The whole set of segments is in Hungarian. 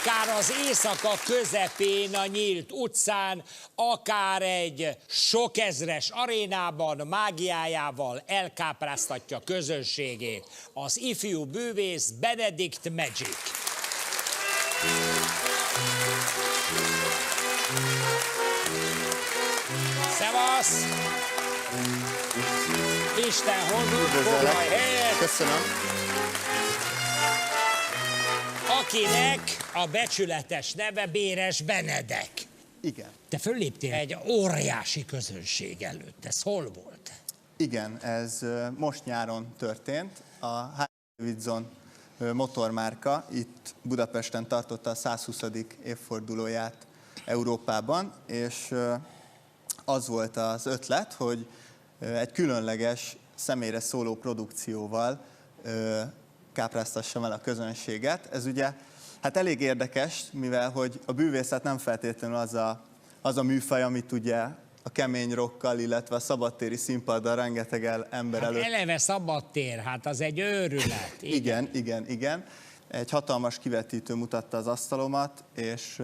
akár az éjszaka közepén a nyílt utcán, akár egy sokezres arénában mágiájával elkápráztatja közönségét az ifjú bűvész Benedict Magic. Szevasz! Isten hozott, foglalj helyet! Köszönöm. Akinek a becsületes neve Béres Benedek. Igen. Te fölléptél egy óriási közönség előtt. Ez hol volt? Igen, ez most nyáron történt. A Harley Davidson motormárka itt Budapesten tartotta a 120. évfordulóját Európában, és az volt az ötlet, hogy egy különleges, személyre szóló produkcióval kápráztassam el a közönséget. Ez ugye hát elég érdekes, mivel hogy a bűvészet nem feltétlenül az a műfaj, amit ugye a kemény rockkal, illetve a szabadtéri színpaddal rengeteg ember előtt... Eleve szabadtér, hát az egy őrület. Igen. Egy hatalmas kivetítő mutatta az asztalomat, és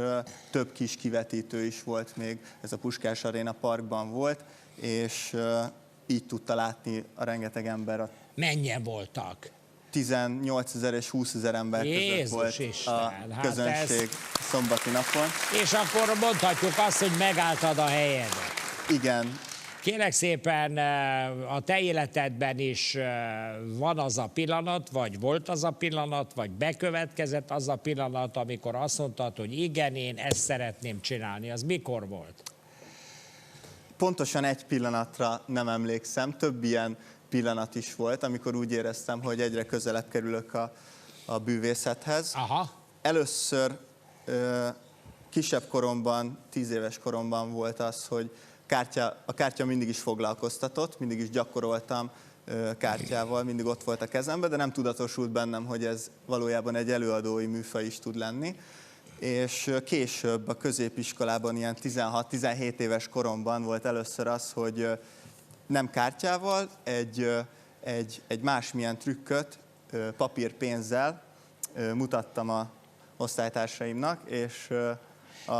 több kis kivetítő is volt még, ez a Puskás Aréna Parkban volt, és így tudta látni a rengeteg ember. Mennyien voltak? 18 000 és 20 000 ember között volt Isten, a közönség szombati napon. És akkor mondhatjuk azt, hogy megálltad a helyedet. Igen. Kérlek szépen, a te életedben is van az a pillanat, vagy volt az a pillanat, vagy bekövetkezett az a pillanat, amikor azt mondtad, hogy igen, én ezt szeretném csinálni. Az mikor volt? Pontosan egy pillanatra nem emlékszem, több ilyen pillanat is volt, amikor úgy éreztem, hogy egyre közelebb kerülök a bűvészethez. Aha. Először kisebb koromban, 10 éves koromban volt az, hogy a kártya mindig is foglalkoztatott, mindig is gyakoroltam kártyával, mindig ott volt a kezemben, de nem tudatosult bennem, hogy ez valójában egy előadói műfaj is tud lenni. És később a középiskolában, ilyen 16-17 éves koromban volt először az, hogy nem kártyával, egy másmilyen trükköt papírpénzzel mutattam a osztálytársaimnak, és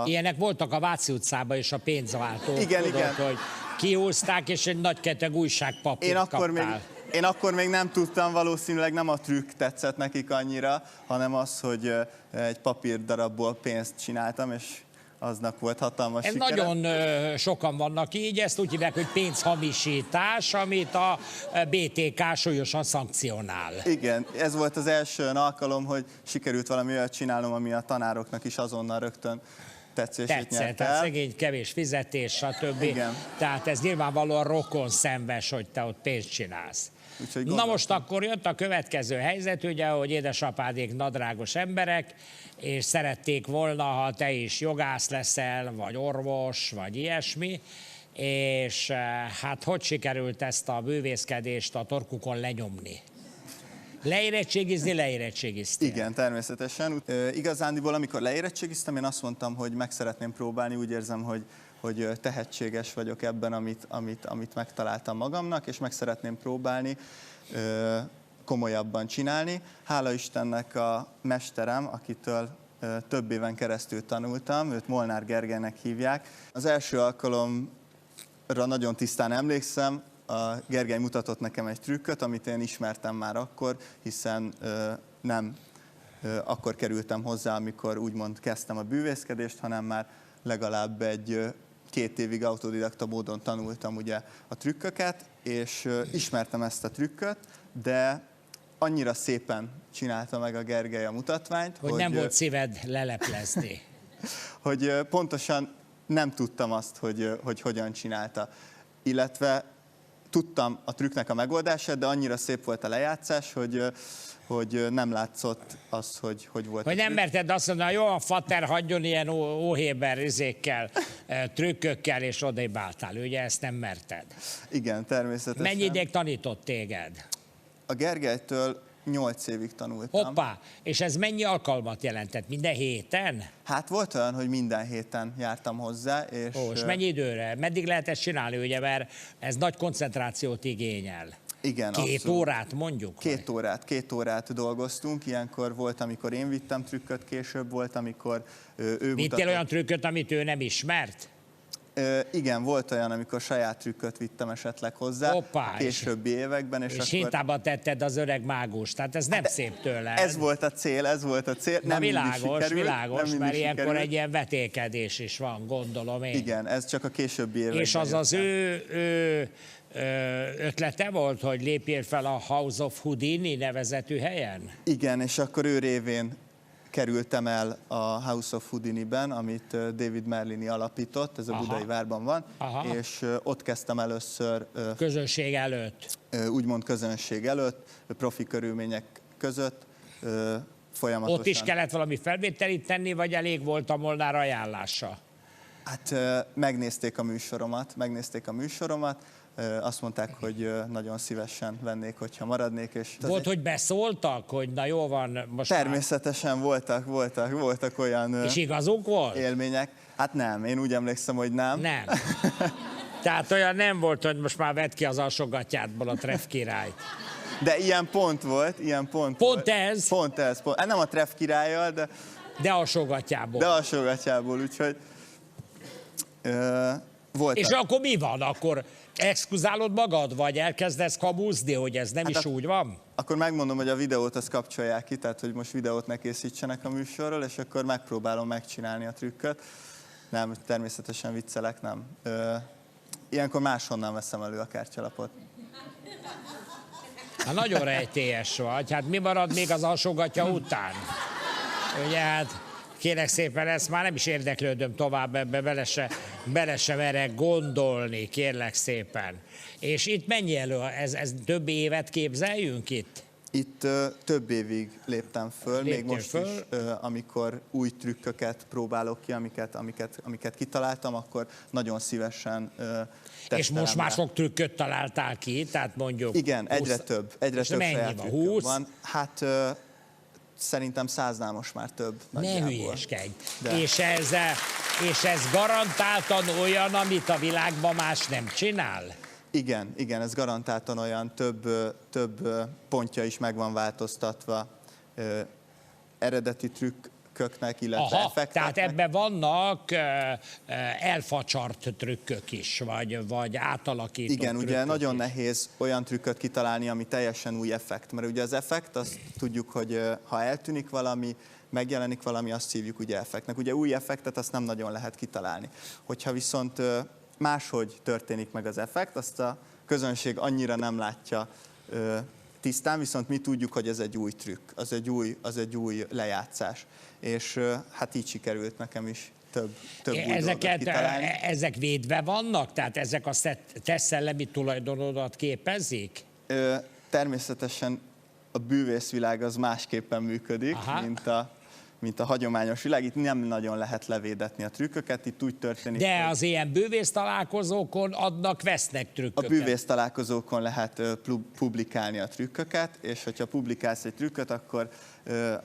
ilyenek voltak a Váci utcában és a pénzváltók. Igen. Hogy kihúzták, és egy nagy keteg újságpapírt kaptál. Én akkor még nem tudtam, valószínűleg nem a trükk tetszett nekik annyira, hanem az, hogy egy papírdarabból pénzt csináltam, és aznak volt hatalmas sikere. Nagyon sokan vannak így, ezt úgy hívják, hogy pénzhamisítás, amit a BTK súlyosan szankcionál. Igen, ez volt az első alkalom, hogy sikerült valami olyat csinálnom, ami a tanároknak is azonnal rögtön tetszését nyert el. Tehát szegény, kevés fizetés, stb. Igen. Tehát ez nyilvánvalóan rokon szenves, hogy te ott pénzt csinálsz. Na most akkor jött a következő helyzet, ugye, hogy édesapádék nadrágos emberek, és szerették volna, ha te is jogász leszel, vagy orvos, vagy ilyesmi, és hát hogy sikerült ezt a bűvészkedést a torkukon lenyomni? Leérettségiztél? Igen, természetesen. Igazándiból, amikor leérettségiztem, én azt mondtam, hogy meg szeretném próbálni, úgy érzem, hogy tehetséges vagyok ebben, amit megtaláltam magamnak, és meg szeretném próbálni komolyabban csinálni. Hála Istennek a mesterem, akitől több éven keresztül tanultam, őt Molnár Gergelynek hívják. Az első alkalomra nagyon tisztán emlékszem, a Gergely mutatott nekem egy trükköt, amit én ismertem már akkor, hiszen nem akkor kerültem hozzá, amikor úgymond kezdtem a bűvészkedést, hanem már legalább 2 évig autodidakta módon tanultam ugye a trükköket, és ismertem ezt a trükköt, de annyira szépen csinálta meg a Gergely a mutatványt, hogy nem volt szíved leleplezni. Hogy pontosan nem tudtam azt, hogy hogyan csinálta. Illetve tudtam a trükknek a megoldását, de annyira szép volt a lejátszás, hogy nem látszott az, hogy volt. Hogy nem merted azt mondani, jó, a fater hagyjon ilyen óhéber izékkel, trükkökkel, és odébb álltál. Ugye ezt nem merted? Igen, természetesen. Mennyi ideig tanított téged? A Gergelytől 8 évig tanultam. Hoppá! És ez mennyi alkalmat jelentett? Minden héten? Hát volt olyan, hogy minden héten jártam hozzá. És mennyi időre? Meddig lehet ezt csinálni, ugye, mert ez nagy koncentrációt igényel? Igen, Két abszolút. órát mondjuk? Két órát dolgoztunk, ilyenkor volt, amikor én vittem trükköt, később volt, amikor ő Vittél mutatott. olyan trükköt, amit ő nem ismert? Igen, volt olyan, amikor saját trükköt vittem esetleg hozzá, Hoppá, későbbi években. És akkor... hintába tetted az öreg mágust, tehát ez nem szép tőle. Ez volt a cél. Na nem világos, mert ilyenkor egy ilyen vetélkedés is van, gondolom én. Igen, ez csak a későbbi években. És az az ő ötlete volt, hogy lépjél fel a House of Houdini nevezetű helyen? Igen, és akkor ő révén kerültem el a House of Houdini-ben, amit David Merlini alapított, ez a Budai várban van, és ott kezdtem először közönség előtt. Úgymond közönség előtt, profi körülmények között, folyamatosan. Ott is kellett valami felvételit tenni, vagy elég volt a Molnár ajánlása? Hát megnézték a műsoromat, azt mondták, hogy nagyon szívesen vennék, hogyha maradnék. És volt, hogy beszóltak, hogy na jó van, most természetesen már... voltak olyan és igazuk volt? élmények. Hát nem, én úgy emlékszem, hogy nem. Nem. Tehát olyan nem volt, hogy most már vedd ki az alsógatjádból a Treff királyt. De ilyen pont volt, Pont ez? Pont ez. Hát nem a Treff királlyal, de alsógatjából. De alsógatjából, úgyhogy voltak. És akkor mi van? Akkor exkluzálod magad, vagy elkezdesz kamúzni, hogy ez nem is úgy van? Akkor megmondom, hogy a videót azt kapcsolják ki, tehát hogy most videót ne készítsenek a műsorról, és akkor megpróbálom megcsinálni a trükköt. Nem, természetesen viccelek, nem. Ilyenkor máshonnan veszem elő a kártyalapot. Hát nagyon rejtélyes vagy. Hát mi marad még az alsógatja után? Ugye hát kérek szépen, ezt már nem is érdeklődöm tovább, ebbe bele se merek gondolni, kérlek szépen. És itt mennyi elő? Ez több évet képzeljünk itt? Itt több évig léptem föl, még most is, amikor új trükköket próbálok ki, amiket kitaláltam, akkor nagyon szívesen tesztelem. És most már sok trükköt találtál ki, tehát mondjuk... Igen, egyre több saját van? trükköm 20? van. Hát szerintem 100-nál most már több. Ne hülyeskedj. És ez garantáltan olyan, amit a világban más nem csinál? Igen, ez garantáltan olyan, több pontja is meg van változtatva eredeti trükköknek, illetve effekteknek. Tehát ebben vannak elfacsart trükkök is, vagy átalakított igen, ugye nagyon is. nehéz olyan trükköt kitalálni, ami teljesen új effekt. Mert ugye az effekt, azt tudjuk, hogy ha eltűnik valami, megjelenik valami, azt hívjuk ugye effektnek. Ugye új effektet azt nem nagyon lehet kitalálni. Hogyha viszont máshogy történik meg az effekt, azt a közönség annyira nem látja tisztán, viszont mi tudjuk, hogy ez egy új trükk, az egy új lejátszás. És hát így sikerült nekem is több új dolgot kitalálni. Ezek védve vannak? Tehát ezek a te szellemi tulajdonodat képezik? Természetesen a bűvészvilág az másképpen működik, mint a hagyományos világ. Itt nem nagyon lehet levédetni a trükköket, itt úgy történik, de az ilyen bűvész találkozókon vesznek trükköket. A bűvész találkozókon lehet publikálni a trükköket, és hogyha publikálsz egy trükköt, akkor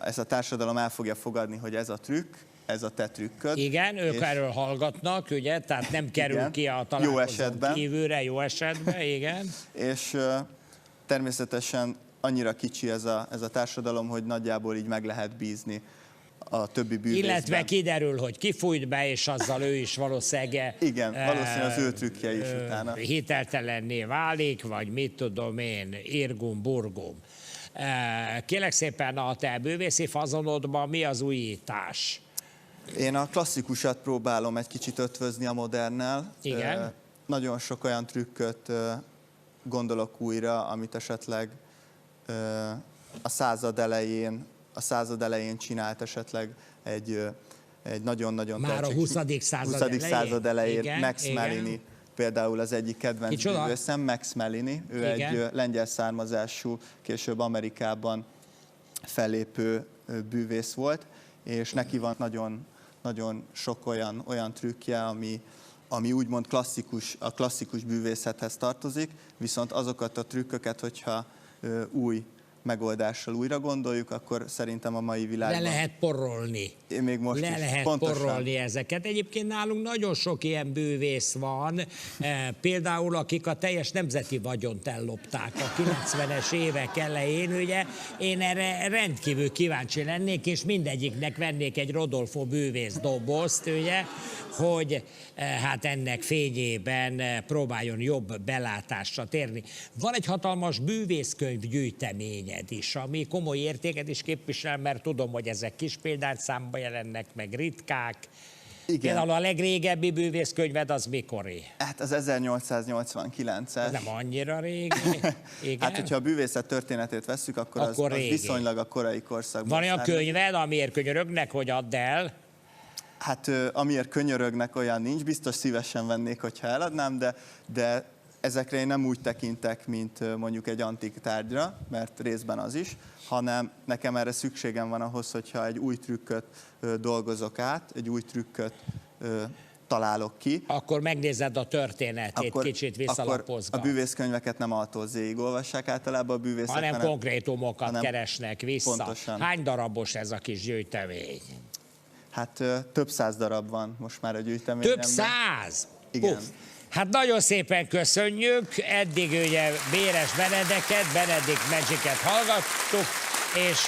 ez a társadalom el fogja fogadni, hogy ez a trükk, ez a te trükköd. Igen, ők erről hallgatnak, ugye, tehát nem kerül ki a találkozón kívülre, jó esetben, igen. És természetesen annyira kicsi ez a társadalom, hogy nagyjából így meg lehet bízni a többi bűvészben. Illetve kiderül, hogy kifújt be, és azzal ő is valószínűleg... Igen, valószínűleg az ő trükkje is utána. Hiteltelenné válik, vagy mit tudom én, irgum, burgum. Kérlek szépen, a te bűvészi fazonodban mi az újítás? Én a klasszikusat próbálom egy kicsit ötvözni a modernnel. Igen. Nagyon sok olyan trükköt gondolok újra, amit esetleg a század elején csinált esetleg egy nagyon-nagyon már a 20. század elején igen, Max Mellini, például az egyik kedvenc bűvészem, Max Mellini, ő egy lengyel származású, később Amerikában fellépő bűvész volt, és neki van nagyon sok olyan trükkje, ami úgymond a klasszikus bűvészethez tartozik, viszont azokat a trükköket, hogyha megoldással újra gondoljuk, akkor szerintem a mai világban... Le lehet porolni. Én még most Le is. lehet Pontosan. porolni ezeket. Egyébként nálunk nagyon sok ilyen bűvész van, például akik a teljes nemzeti vagyont ellopták a 90-es évek elején, ugye én erre rendkívül kíváncsi lennék, és mindegyiknek vennék egy Rodolfo bűvész dobozt, ugye, hogy hát ennek fényében próbáljon jobb belátásra térni. Van egy hatalmas bűvészkönyv gyűjteményed is, ami komoly értéket is képvisel, mert tudom, hogy ezek kis példányszámban jelennek, meg ritkák. Igen. Például a legrégebbi bűvészkönyved az mikori? Hát az 1889-es. Nem annyira régi. Igen. Hát, hogyha a bűvészet történetét vesszük, akkor az régi. viszonylag a korai korszakban. Van olyan származik. könyved, amiért könyörögnek, hogy add el? Hát amiért könyörögnek, olyan nincs, biztos szívesen vennék, hogyha eladnám, de ezekre én nem úgy tekintek, mint mondjuk egy antik tárgyra, mert részben az is, hanem nekem erre szükségem van ahhoz, hogyha egy új trükköt dolgozok át, egy új trükköt találok ki. Akkor megnézed a történetét, Akkor kicsit visszalapozgat. a bűvészkönyveket nem A-tól Z-ig olvassák általában a bűvészek, hanem konkrétumokat keresnek vissza. Pontosan. Hány darabos ez a kis gyűjtemény? Hát több száz darab van most már a gyűjteményemben. Több száz? Igen. Hát nagyon szépen köszönjük, eddig ugye Béres Benedeket, Benedict Magic-et hallgattuk, és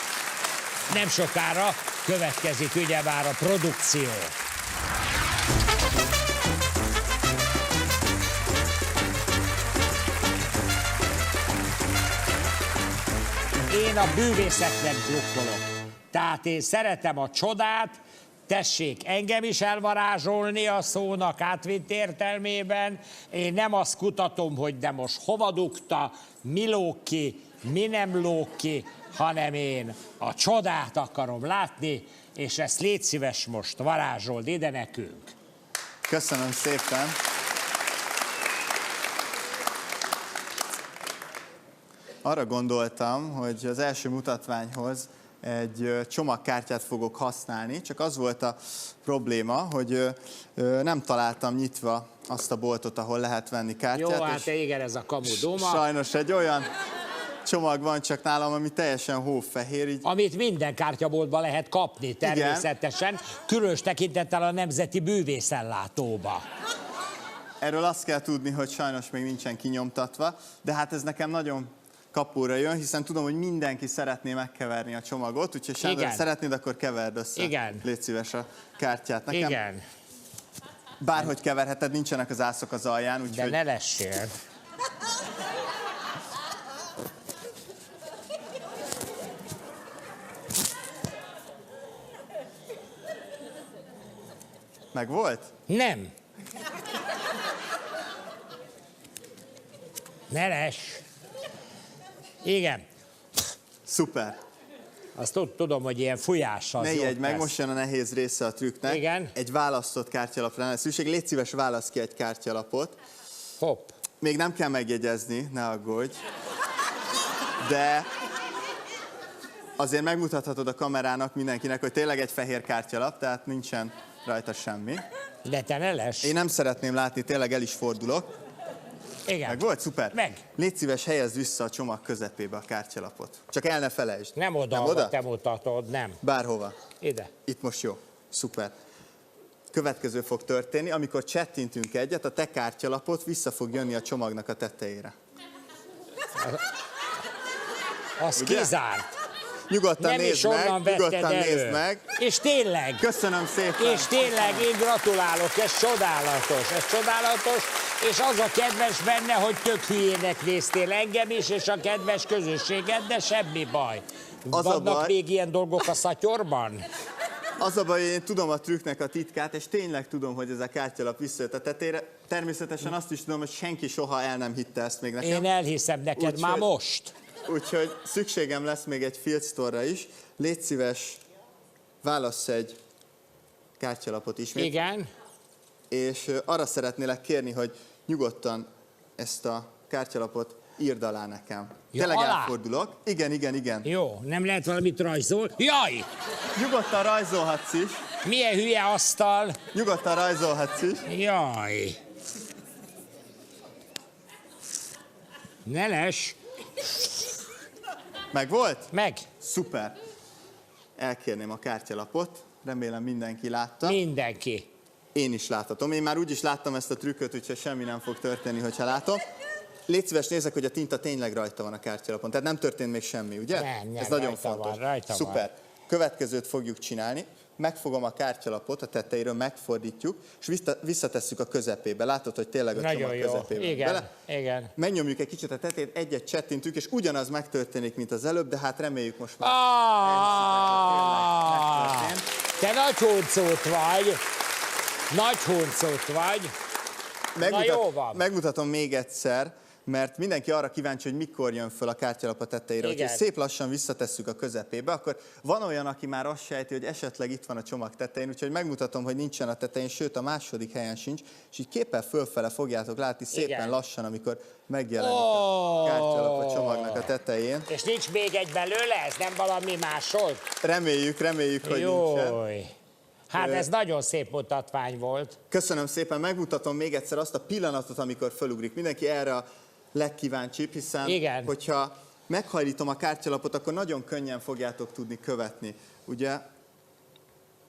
nem sokára következik ugyebár a produkció. Én a bűvészetnek drukkolok. Tehát én szeretem a csodát, tessék engem is elvarázsolni a szónak átvitt értelmében. Én nem azt kutatom, hogy de most hova dugta, mi lóg ki, mi nem lóg ki, hanem én a csodát akarom látni, és ezt légy szíves most varázsold ide nekünk. Köszönöm szépen. Arra gondoltam, hogy az első mutatványhoz egy csomagkártyát fogok használni, csak az volt a probléma, hogy nem találtam nyitva azt a boltot, ahol lehet venni kártyát. Jó, hát igen, ez a kamu duma. Sajnos egy olyan csomag van csak nálam, ami teljesen hófehér. Így... Amit minden kártyaboltban lehet kapni természetesen, igen. Különös tekintettel a Nemzeti Bűvészellátóba. Erről azt kell tudni, hogy sajnos még nincsen kinyomtatva, de hát ez nekem nagyon kapóra jön, hiszen tudom, hogy mindenki szeretné megkeverni a csomagot, úgyhogy Sándor, szeretnéd, akkor keverd össze. Igen. Légy szíves a kártyát nekem. Igen. Bárhogy keverheted, nincsenek az ászok az alján, úgyhogy... De ne lessél. Meg volt? Nem. Ne less. Igen. Szuper. Azt tudom, hogy ilyen fújással. Ne ijedj meg, most jön a nehéz része a trükknek. Igen. Egy választott kártyalapra lenne szükség. Légy szíves, válasz ki egy kártyalapot. Hopp. Még nem kell megjegyezni, ne aggódj. De azért megmutathatod a kamerának mindenkinek, hogy tényleg egy fehér kártyalap, tehát nincsen rajta semmi. De te ne less. Én nem szeretném látni, tényleg el is fordulok. Igen. Meg volt? Szuper. Meg. Légy szíves, helyezd vissza a csomag közepébe a kártyalapot. Csak el ne felejtsd. Nem oda, nem oda? Te mutatod, nem. Bárhova. Ide. Itt most jó. Szuper. Következő fog történni, amikor csettintünk egyet, a te kártyalapot vissza fog jönni a csomagnak a tetejére. Az ugye? Kizárt. Nyugodtan Nem is nézd onnan meg, vetted nyugodtan elő. nézd meg. És tényleg. Köszönöm szépen. És tényleg, én gratulálok, ez csodálatos, és az a kedves benne, hogy tök hülyének néztél engem is, és a kedves közösséged, de semmi baj. Vannak még ilyen dolgok a szatyorban? Az a baj, hogy én tudom a trükknek a titkát, és tényleg tudom, hogy ez a kártyalap visszajött a tetejére. Természetesen azt is tudom, hogy senki soha el nem hitte ezt még nekem. Én elhiszem neked Úgy, már hogy... most. Úgyhogy szükségem lesz még egy field store-ra is. Légy szíves, válassz egy kártyalapot ismét. Igen. És arra szeretnélek kérni, hogy nyugodtan ezt a kártyalapot írd alá nekem. Ja, tényleg alá? elfordulok. Igen. Jó, nem lehet valamit rajzol? Jaj! Nyugodtan rajzolhatsz is. Milyen hülye asztal? Nyugodtan rajzolhatsz is. Jaj! Ne less! Meg volt? Meg. Szuper. Elkérném a kártyalapot. Remélem mindenki látta. Mindenki. Én is láthatom. Én már úgyis láttam ezt a trükköt, úgyhogy semmi nem fog történni, hogyha látom. Légy szíves, nézzek, hogy a tinta tényleg rajta van a kártyalapon. Tehát nem történt még semmi, ugye? Nem, ez nagyon rajta fontos. van, rajta Szuper. Következőt fogjuk csinálni. Megfogom a kártyalapot, a tetejéről megfordítjuk, és visszatesszük a közepébe. Látod, hogy tényleg a Nagyon csomag jó. közepébe. Igen, Bele? igen. Megnyomjuk egy kicsit a tetejét, egyet csettintünk, és ugyanaz megtörténik, mint az előbb, de hát reméljük most már. Te nagy huncót vagy. Nagy huncót vagy. Na jó van. Megmutatom még egyszer, mert mindenki arra kíváncsi, hogy mikor jön föl a kártyalap a tetejére. Igen. Hogyha szép lassan visszatesszük a közepébe, akkor van olyan, aki már azt sejti, hogy esetleg itt van a csomag tetején, úgyhogy megmutatom, hogy nincsen a tetején, sőt a második helyen sincs, és így képpel fölfele fogjátok látni szépen Igen. lassan, amikor megjelenik a kártyalap a csomagnak a tetején. És nincs még egy belőle? Ez nem valami másolt? Reméljük, hogy nincsen. Jój. Hát ez nagyon szép mutatvány volt. Köszönöm szépen, megmutatom még egyszer azt a pillanatot, amikor fölugrik. Mindenki erre a legkíváncsibb, hiszen Igen. hogyha meghajlítom a kártyalapot, akkor nagyon könnyen fogjátok tudni követni. Ugye,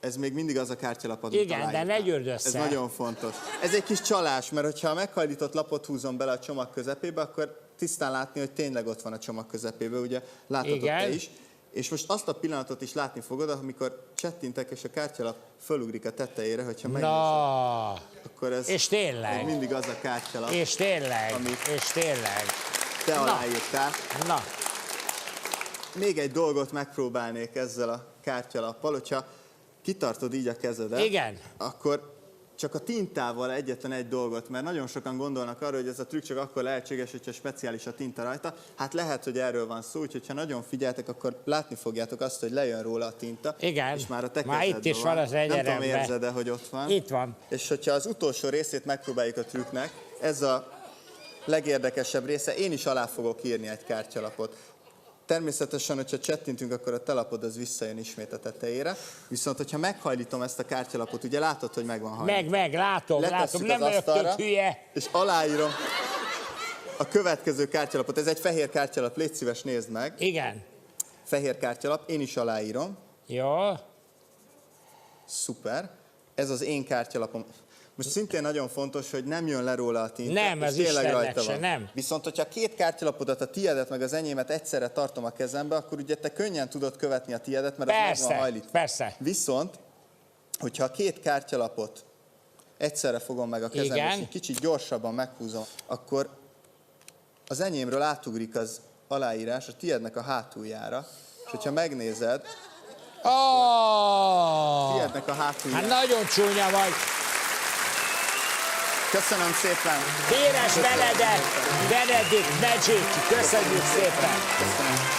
ez még mindig az a kártyalap, amit Igen, de ne aláírtál. gyűrd össze. Ez nagyon fontos. Ez egy kis csalás, mert hogyha a meghajlított lapot húzom bele a csomag közepébe, akkor tisztán látni, hogy tényleg ott van a csomag közepébe, ugye láthatod Igen. te is. És most azt a pillanatot is látni fogod, amikor csettintek, és a kártyalap fölugrik a tetejére, hogyha megnézed. Na, Akkor ez, és tényleg. ez mindig az a kártyalap, és tényleg, Amit- és tényleg. te aláírtál. Na, Még egy dolgot megpróbálnék ezzel a kártyalappal, hogyha kitartod így a kezedet, Igen. akkor csak a tintával egyetlen egy dolgot, mert nagyon sokan gondolnak arra, hogy ez a trükk csak akkor lehetséges, hogyha speciális a tinta rajta. Hát lehet, hogy erről van szó, úgyhogy ha nagyon figyeltek, akkor látni fogjátok azt, hogy lejön róla a tinta. Igen. És már a te Már itt kezedben is van az Nem tudom, egyeremben. érzed-e, hogy ott van? Itt van. És hogyha az utolsó részét megpróbáljuk a trükknek, ez a legérdekesebb része, én is alá fogok írni egy kártyalapot. Természetesen, hogyha csettintünk, akkor a te lapod az visszajön ismét a tetejére. Viszont, hogyha meghajlítom ezt a kártyalapot, ugye látod, hogy meg van hajlítva. Meg, látom, Letesszük nem az vagyok asztalra, tök hülye. és aláírom a következő kártyalapot. Ez egy fehér kártyalap, légy szíves, nézd meg. Igen. Fehér kártyalap, én is aláírom. Jó. Szuper. Ez az én kártyalapom. Most szintén nagyon fontos, hogy nem jön le róla a tinta. Nem, és az tényleg Istennek rajta se, van. nem. Viszont, hogyha két kártyalapodat, a tiédet meg az enyémet egyszerre tartom a kezembe, akkor ugye te könnyen tudod követni a tiédet, mert az meg van Persze, hajlítva. persze. Viszont, hogyha a két kártyalapot egyszerre fogom meg a kezembe, Igen. és egy kicsit gyorsabban meghúzom, akkor az enyémről átugrik az aláírás a tiédnek a hátuljára, és hogyha megnézed, tiédnek a hátuljára. Hát nagyon csúnya vagy. Köszönöm szépen! Véres Benedikt Magic. Köszönjük szépen. Köszönöm.